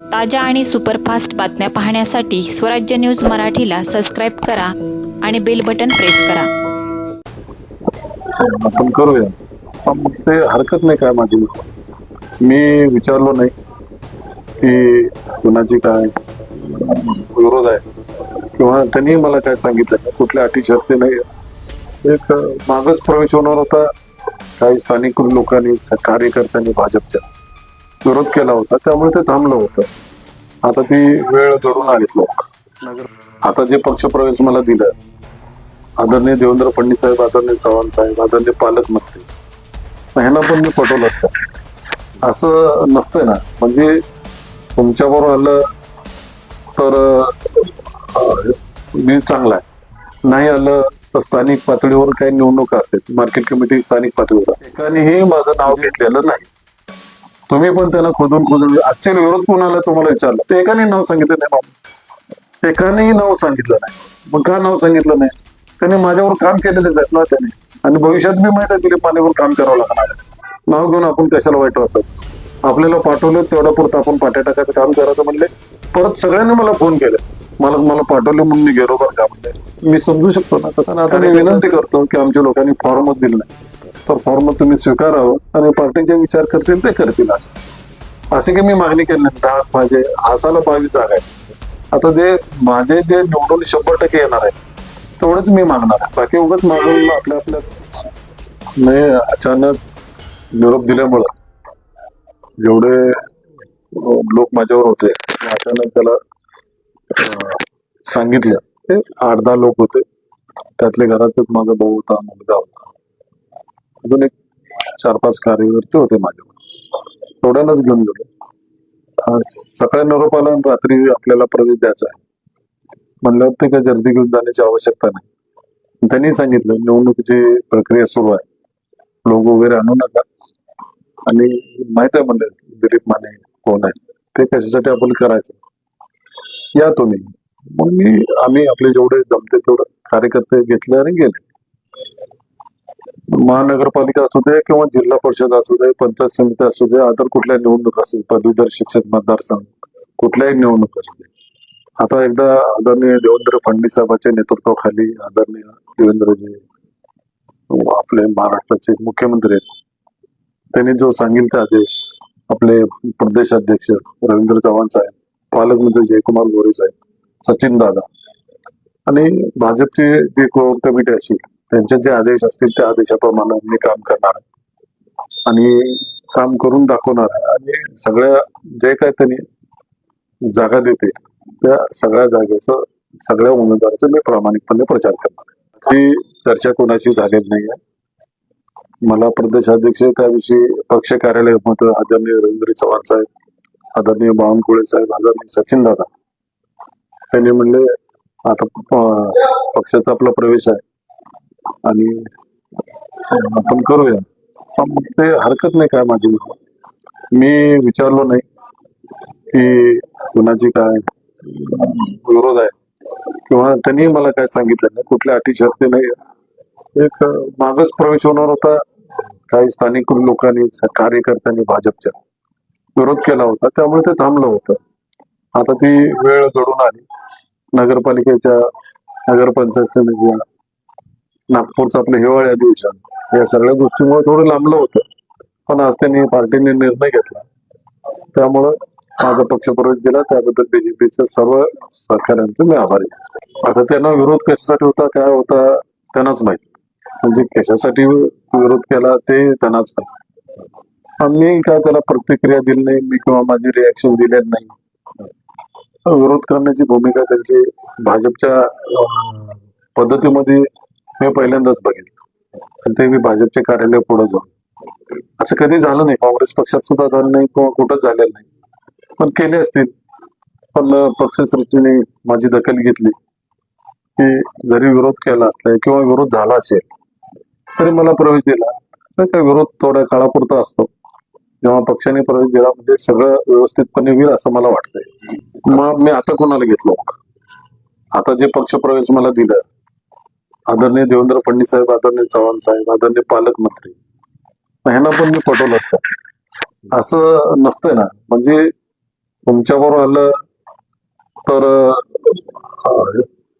ताज्या आणि सुपरफास्ट बातम्या पाहण्यासाठी स्वराज्य न्यूज मराठीला सबस्क्राईब करा आणि बेल बटन प्रेस करा. आपण करूया, पण ते हरकत नाही काय माझी. मी विचारलो नाही की कुणाची काय विरोध आहे किंवा त्यांनी मला काय सांगितलं नाही, कुठल्या अटी शर्ती नाही. एक मागच प्रवेश होणार होता, काही स्थानिक लोकांनी कार्यकर्त्यांनी भाजपच्या विरोध केला होता, त्यामुळे ते थांबलं होतं. आता ती वेळ घडून आलीत लोक. आता जे पक्षप्रवेश मला दिलं, आदरणीय देवेंद्र फडणवीस साहेब, आदरणीय चव्हाण साहेब, आदरणीय पालकमंत्री, ह्यांना पण मी पटवलं असतं. असं नसतंय ना, म्हणजे तुमच्याबरोबर आलं तर मी चांगला आहे, नाही आलं तर स्थानिक पातळीवर काही निवडणुका असतात, मार्केट कमिटी स्थानिक पातळीवर असते. एकानेही माझं नाव घेतलेलं नाही. तुम्ही पण त्यांना खोदून ऍक्च्युअली विरोध कोणाला तुम्हाला विचारलं, ते एकाने नाव सांगितलं नाही. एकानेही नाव सांगितलं नाही. मग का नाव सांगितलं नाही? त्याने माझ्यावर काम केलेलेच आहेत ना त्याने, आणि भविष्यात मी माहित आहे तिला पाण्यावर काम करावं लागणार आहे. नाव घेऊन आपण कशाला वाईट वाचत. आपल्याला पाठवलं तेवढ्या पुरतं आपण पाट्या टाकायचं काम करायचं म्हणले. परत सगळ्यांनी मला फोन केले, मला पाठवले म्हणून मी गेलो बरं का म्हणले. मी समजू शकतो ना तसं. आता मी विनंती करतो की आमच्या लोकांनी फॉर्मच दिलं नाही, तर फॉर्म तुम्ही स्वीकारावं आणि पार्टीचे विचार करतील ते करतील. असे की मी मागणी केली नाही. 10 माझे आसाला 22 जागा आहे. आता ते माझे जे निवडून 100% येणार आहे तेवढंच मी मागणार आहे. बाकी उगाच मागून आपल्या नाही. अचानक निरोप दिल्यामुळं जेवढे लोक माझ्यावर होते, अचानक त्याला सांगितलं. ते 8-10 लोक होते, त्यातले घरातच माझा भाऊ होता, मुलगा होता, अजून एक 4-5 कार्यकर्ते होते माझ्यावर. तेवढ्यानंच घेऊन गेलो. सकाळी निरोप आला, रात्री आपल्याला प्रवेश द्यायचा आहे म्हणल्यावर ते काही गर्दी घेऊन जाण्याची आवश्यकता नाही. त्यांनी सांगितलं निवडणुकीची प्रक्रिया सुरू आहे, लोक वगैरे आणू नका. आणि माहित आहे म्हणलं दिलीप माने कोण आहे, ते कशासाठी आपण करायचं, या तुम्ही. मग आम्ही आपले जेवढे जमते तेवढं कार्यकर्ते घेतले आणि गेले. महानगरपालिका असू दे किंवा जिल्हा परिषद असू दे, पंचायत समिती असू दे, अदर कुठल्या निवडणूक असेल, पदवीधर शिक्षक मतदारसंघ, कुठल्याही निवडणूक असू दे. आता एकदा आदरणीय देवेंद्र फडणवीस साहेबांच्या नेतृत्वाखाली आदरणीय देवेंद्रजी आपले महाराष्ट्राचे मुख्यमंत्री आहेत, त्यांनी जो सांगेल ते आदेश, आपले प्रदेश अध्यक्ष रवींद्र चव्हाण साहेब, पालकमंत्री जयकुमार गोरे साहेब, सचिन दादा आणि भाजपचे जे कोर कमिटी असेल त्यांचे जे आदेश असतील त्या आदेशाप्रमाणे मी काम करणार आणि काम करून दाखवणार आहे. आणि सगळ्या जे काय त्यांनी जागा देते त्या सगळ्या जागेचं, सगळ्या उमेदवाराचं मी प्रामाणिकपणे प्रचार करणार. ही चर्चा कोणाची झालेली नाही आहे. मला प्रदेशाध्यक्ष त्याविषयी पक्ष कार्यालयात आदरणीय रवींद्र चव्हाण साहेब, आदरणीय बावनकुळे साहेब, आदरणीय सचिन दादा, त्यांनी म्हणले आता पक्षाचा आपला प्रवेश आहे आणि आपण करूया, पण ते हरकत नाही काय माझी. मी विचारलो नाही की कुणाची काय विरोध आहे किंवा त्यांनी मला काय सांगितलं नाही, कुठल्या अटी शर्ती नाही. एक मागच प्रवेश होणार होता, काही स्थानिक लोकांनी कार्यकर्त्यांनी भाजपच्या विरोध केला होता, त्यामुळे ते थांबलं होतं. आता ती वेळ घडून आली. नगरपालिकेच्या, नगरपंचायत समिती, नागपूरचं आपलं हिवाळी अधिवेशन, या सगळ्या गोष्टीमुळे थोडं लांबलं होतं. पण आज त्यांनी पार्टीने निर्णय घेतला, त्यामुळं माझा पक्षप्रवेश दिला. त्याबद्दल बीजेपीच्या सर्व सहकाऱ्यांचे मी आभारी आहे. आता त्यांना विरोध कशासाठी होता, काय होता त्यांनाच माहिती, म्हणजे कशासाठी विरोध केला ते त्यांनाच माहिती. मी काय त्याला प्रतिक्रिया दिली नाही, मी किंवा माझी रिॲक्शन दिलेली नाही. विरोध करण्याची भूमिका त्यांची भाजपच्या पद्धतीमध्ये मी पहिल्यांदाच बघितलं, आणि ते मी भाजपचे कार्यालय पुढे जाऊन. असं कधी झालं नाही, काँग्रेस पक्षात सुद्धा झालं नाही किंवा कुठंच झालेलं नाही. पण केले असतील, पण पक्षश्रेष्ठीने माझी दखल घेतली की जरी विरोध केला असला किंवा विरोध झाला असेल तरी मला प्रवेश दिला. तर काय विरोध थोड्या काळापुरता असतो, जेव्हा पक्षाने प्रवेश दिला म्हणजे सगळं व्यवस्थितपणे होईल असं मला वाटतंय. मग मी आता कोणाला घेतलं, आता जे पक्ष प्रवेश मला दिलं, आदरणीय देवेंद्र फडणवीस साहेब, आदरणीय चव्हाण साहेब, आदरणीय पालकमंत्री, ह्यांना पण मी पटवलं असतं. असं नसतंय ना, म्हणजे तुमच्याबरोबर आलं तर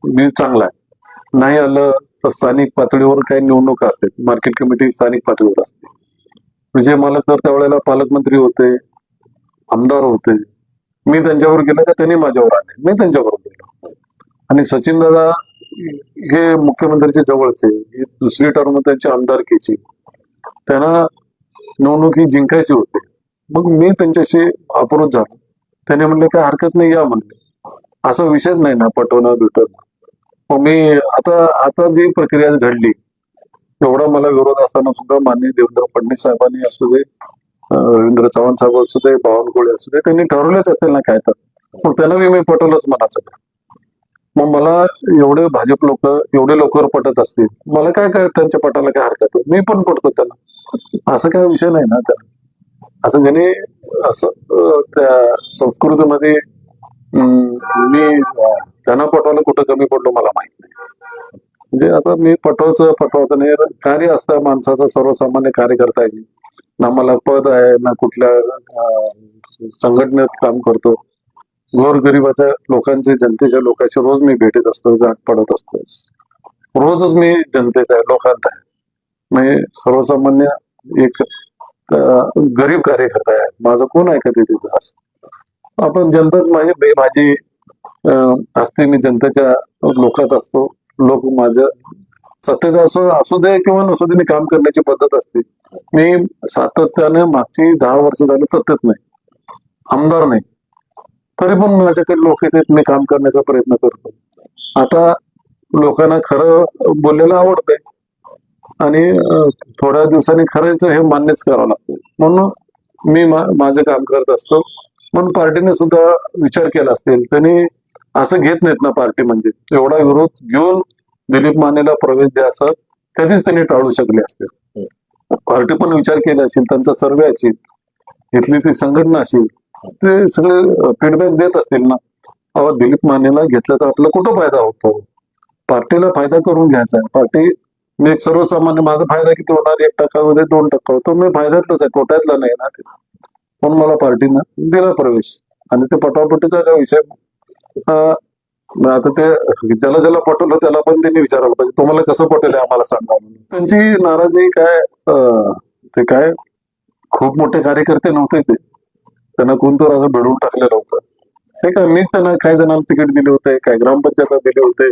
मी चांगला आहे, नाही आलं तर स्थानिक पातळीवर काही निवडणुका असतात, मार्केट कमिटी स्थानिक पातळीवर असते. विजय मालक तर त्यावेळेला पालकमंत्री होते, आमदार होते. मी त्यांच्यावर गेलो का त्यांनी माझ्यावर आले, मी त्यांच्याबरोबर गेलो. आणि सचिन दादा हे मुख्यमंत्र्यांच्या जवळचे, ही दुसरी टर्म त्यांची आमदारकीची, त्यांना निवडणुकी जिंकायची होती. मग मी त्यांच्याशी अप्रोच झालो. त्याने म्हणले काय हरकत नाही, या म्हणले. असा विषयच नाही ना पटवणं बिटवणं. मग मी आता जी प्रक्रिया घडली, एवढा मला विरोध असताना सुद्धा माननीय देवेंद्र फडणवीस साहेबांनी असू दे, रवींद्र चव्हाण साहेब असू दे, बावनकुळे असू दे, त्यांनी ठरवलेच असतील ना काय तर. मग त्यांना मी पटवलंच मनाचं. मग मला एवढे भाजप लोक एवढे लवकर पटत असतील, मला काय त्यांच्या पटाला काय हरकत आहे, मी पण पटतो त्यांना. असं काय विषय नाही ना त्याला. असं ज्याने असं त्या संस्कृतीमध्ये मी त्यांना पटवायला कुठं कमी पडलो मला माहित नाही. म्हणजे आता मी पटवायचं नाही. कार्य असतं माणसाचं, सर्वसामान्य कार्य करता येईल ना. मला पद आहे ना, कुठल्या संघटनेत काम करतो. गोरगरिबाच्या लोकांचे, जनतेच्या लोकांचे रोज मी भेटत असतो, गाठ पडत असतो. रोजच मी जनतेत आहे, लोकांत आहे. मी सर्वसामान्य एक गरीब कार्यकर्ता आहे. माझं कोण ऐकत तिथं असं. आपण जनताच माझी असते, मी जनतेच्या लोकात असतो. लोक माझं सत्तेत असू दे किंवा नसू दे, मी काम करण्याची पद्धत असते. मी सातत्याने मागची 10 वर्ष झाली सत्तेत नाही, आमदार नाही, तरी पण माझ्याकडे लोक येतात, मी काम करण्याचा प्रयत्न करतो. आता लोकांना खरं बोललेलं आवडतंय आणि थोड्या दिवसांनी खरंच हे मान्यच करावं लागतं. म्हणून मी माझं काम करत असतो. म्हणून पार्टीने सुद्धा विचार केला असतील, त्यांनी असं घेत नाहीत ना पार्टी. म्हणजे एवढा विरोध घेऊन दिलीप मानेला प्रवेश द्यायचा कधीच त्यांनी टाळू शकले असते. पार्टी पण विचार केला असेल, त्यांचा सर्वे असेल, इथली ती संघटना असेल, ते सगळे फीडबॅक देत असतील ना. अहो दिलीप मानेला घेतलं तर आपला कुठं फायदा होतो, पार्टीला फायदा करून घ्यायचा आहे. पार्टी मी एक सर्वसामान्य, माझा फायदा किती होणार, 1% होते 2% होतो, मी फायद्यातलाच आहे, तोट्यातला नाही ना ते. पण मला पार्टीनं दिला प्रवेश आणि ते पटापटीचा काय विषय. आता ते ज्याला पटवलं त्याला पण त्यांनी विचारायला पाहिजे, तुम्हाला कसं पटेल आम्हाला सांगा म्हणून. त्यांची नाराजी काय, ते काय खूप मोठे कार्यकर्ते नव्हते ते, त्यांना कोणतं असं भिडवून टाकलेलं होतं. ते काय मीच त्यांना काही जणांना तिकीट दिले होते, काय ग्रामपंचायतला दिले होते,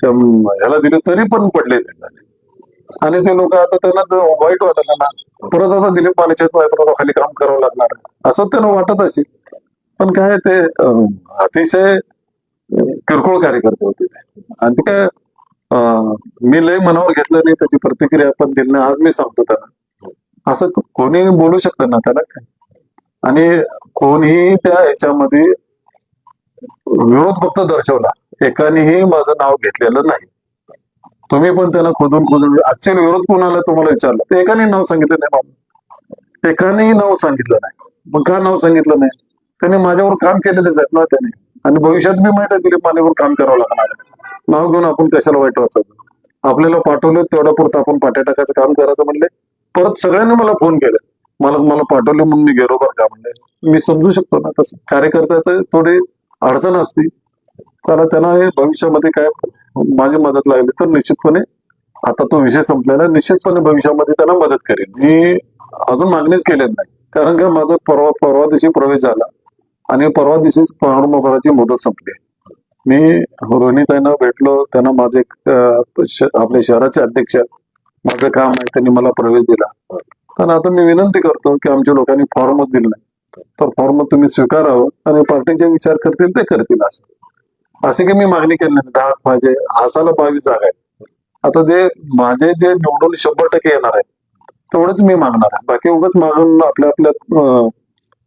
ह्याला दिले तरी पण पडले नाही. आणि ते लोक आता त्यांना वाईट वाटलं ना, परत आता दिलीप मानेच्या खाली काम करावं लागणार असं त्यांना वाटत असेल. पण काय ते अतिशय किरकोळ कार्यकर्ते होते आणि ते काय मी लय मनावर घेतलं नाही, त्याची प्रतिक्रिया पण दिली नाही. आज मी सांगतो त्यांना, असं कोणी बोलू शकतं ना त्याला काय. आणि कोणीही त्या ह्याच्यामध्ये विरोध फक्त दर्शवला, एकानेही माझं नाव घेतलेलं नाही. तुम्ही पण त्याला खोदून ऍक्च्युअली विरोध कोणाला तुम्हाला विचारलं, तर एकाने नाव सांगितलं नाही मला, एकानेही नाव सांगितलं नाही. मग का नाव सांगितलं नाही, त्याने माझ्यावर काम केलेलेच आहेत ना त्याने, आणि भविष्यात मी माहिती आहे दिलीप मानेवर काम करावं लागणार. नाव घेऊन आपण कशाला वाईट वाचायचं. आपल्याला पाठवलं तेवढ्या पुरतं आपण पाट्या टाकायचं काम करायचं म्हणले. परत सगळ्यांनी मला फोन केले, मला पाठवले म्हणून मी गेलो बरं का म्हणले. मी समजू शकतो ना, तसं कार्यकर्त्याचं थोडी अडचण असते. चला त्यांना हे भविष्यामध्ये काय माझी मदत लागली तर निश्चितपणे, आता तो विषय संपलेला, निश्चितपणे भविष्यामध्ये त्यांना मदत करेल. मी अजून मागणीच केलेली नाही, कारण का माझा परवा दिवशी प्रवेश झाला आणि परवा दिवशी फॉर्म भरायची मुदत संपली. मी रोहिणीताईंना भेटलो, त्यांना माझे आपल्या शहराचे अध्यक्ष, माझं काम आहे, त्यांनी मला प्रवेश दिला. पण आता मी विनंती करतो की आमच्या लोकांनी फॉर्मच दिलं नाही, तर फॉर्म तुम्ही स्वीकारावं आणि पार्टीचे विचार करतील ते करतील. असे की मी मागणी केली नाही. 10 पाहिजे, आसाला 22 जागा आहे. आता ते माझे जे निवडून 100% येणार आहे तेवढंच मी मागणार आहे. बाकी उगाच मागून आपल्या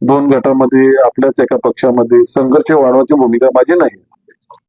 2 गटामध्ये, आपल्याच एका पक्षामध्ये संघर्ष वाढवायची भूमिका माझी नाही.